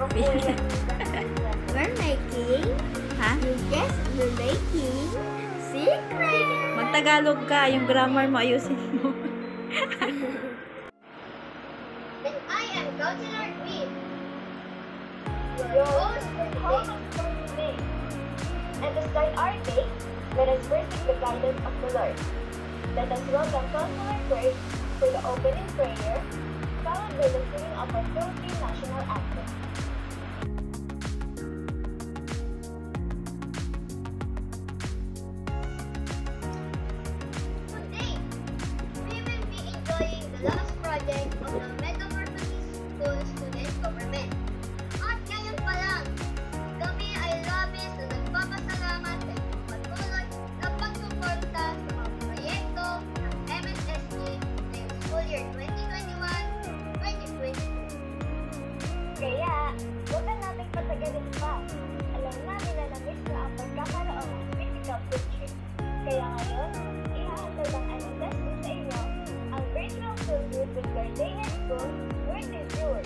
We're making. Ha? You guess we're making secret. Magtagalog ka, yung grammar mo ayusin mo. And I am Counselor Queen, your host for today. And to start our day, let us first seek the guidance of the Lord. Let us welcome Counselor first for the opening prayer, followed by the singing of our Philippine national anthem. Today, we will be enjoying the last project of the Metamorphosis School Student Government. At ngayon pa lang, kami ay labis na nagpapasalamat sa inyong patuloy na pagsuporta sa mga proyekto ng MSSG ngayong school year 2021-2022. Kaya, huwag na natin patagalin pa. Alam namin na na-miss na ang pagkakaroon ng physical teaching. Kaya ngayon, ihahatid ng MSSG sa inyo ang virtual field trip with Gardenia School, Nutritour.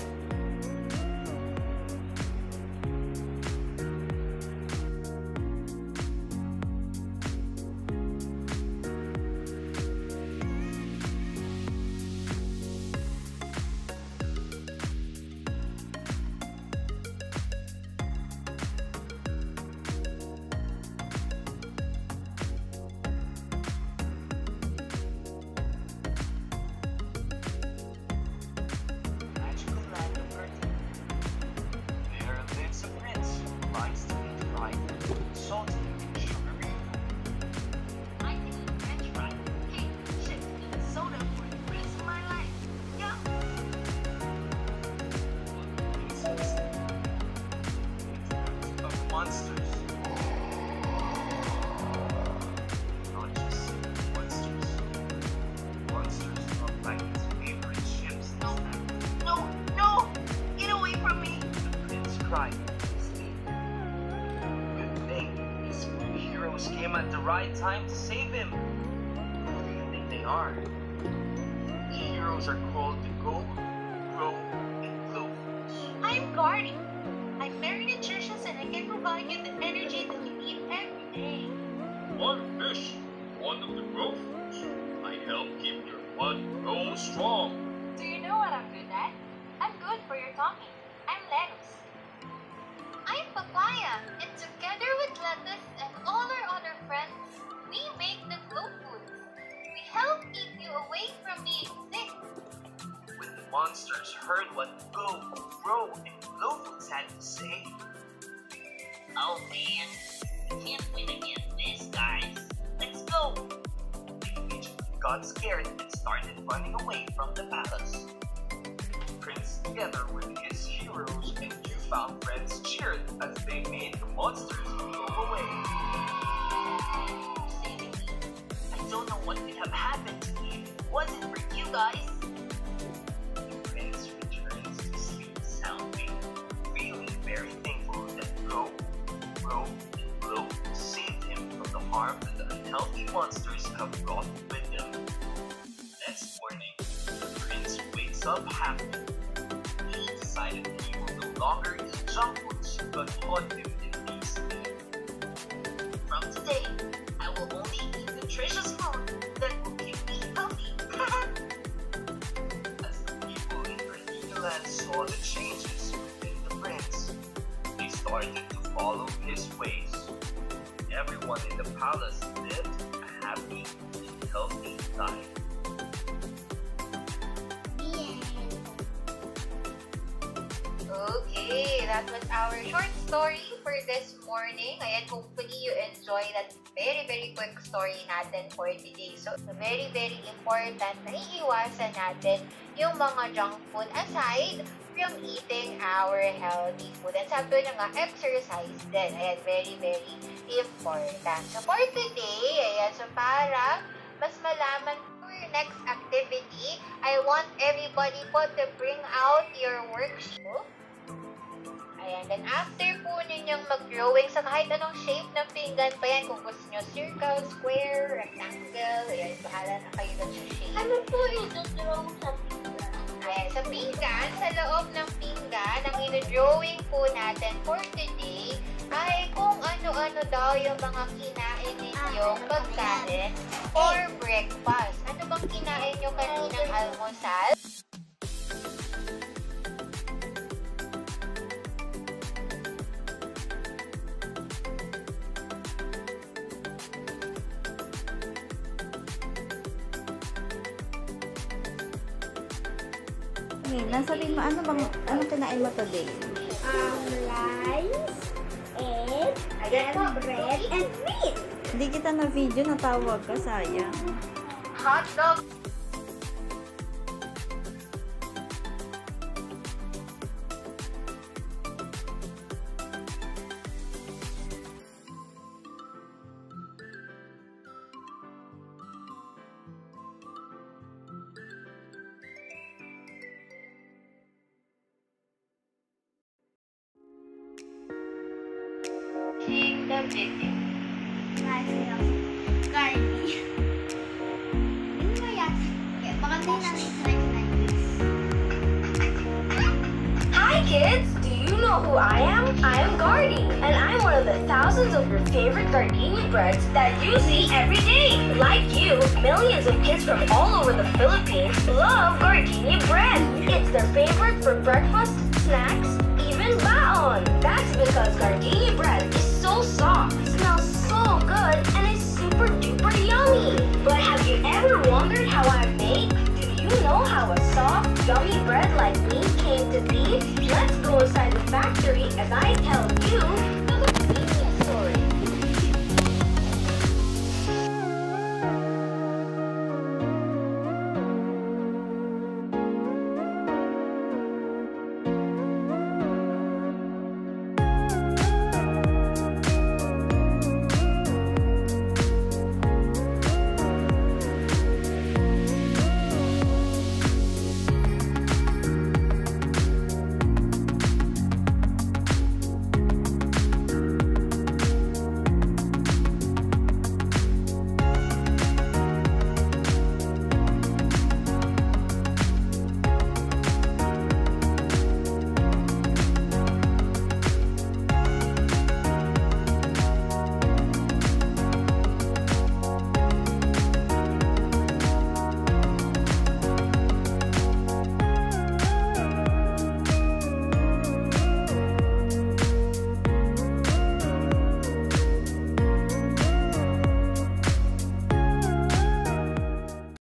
Monsters. Not just monsters. Monsters of like his favorite ships. No, no, no! Get away from me! The prince cried. Good thing these heroes came at the right time to save him. Who do you think they are? Heroes are called to go, grow, and glow. I'm Gardenia. I'm very nutritious and I can provide you the energy that you need every day. One fish, one of the growth foods. I help keep your blood grow strong. Do you know what I'm good at? I'm good for your tummy. I'm lettuce. I'm papaya, and together with lettuce and all our other friends, we make the glow foods. We help keep you away from being sick. When the monsters heard what go, grow, and glow foods had to say, Oh man, we can't win against this, guys. Let's go! they each got scared and started running away from the palace. The prince, together with his heroes and newfound friends, cheered as they made the monsters go away. Saving me. I don't know what could have happened to me if it wasn't for you guys. The prince returns to sleep soundly, feeling very thankful that Go, Grow, and Glow saved him from the harm that the unhealthy monsters have brought with them. Next morning, the prince wakes up happy. He decided that he will no longer eat junk foods but haunt him in peace. From today, I will only eat nutritious food that will keep me healthy. As the people in Gardenia land saw the changes within the prince, they started to follow his ways. Everyone in the palace lived a happy and healthy life. Okay, that was our short story for this morning. Ayan, hopefully you enjoy that very quick story natin for today. So, very important na iiwasan natin yung mga junk food aside from eating our healthy food. And sabi na nga, exercise din. Ayan, very important. So, for today, ayan, so para mas malaman for your next activity, I want everybody po to bring out your worksheet. Ayan, then after po ninyong mag-drawing sa kahit anong shape ng pinggan pa yan, kung gusto nyo circle, square, rectangle, ayan, bahala na kayo dun sa shape. Ano po yung draw sa pinggan? Ayan, sa pinggan, sa loob ng pinggan, ang ino-drawing po natin for today ay kung ano-ano daw yung mga kinain ninyong pagkain or breakfast. Ano bang kinain nyo kaninang almusal? Okay, nasabihin mo, ano kinain mo today? Rice, egg, and bread, and meat. Hindi kita na video, natawag ka, sayang. Hot dog. Take the video. Gardenia. Ano ba yan? Maganda yung nice. Hi kids! Do you know who I am? I am Gardy, and I'm one of the thousands of your favorite Gardenia breads that you see every day. Like you, millions of kids from all over the Philippines love Gardenia bread. It's their favorite for breakfast, snacks, even baon. That's because Gardenia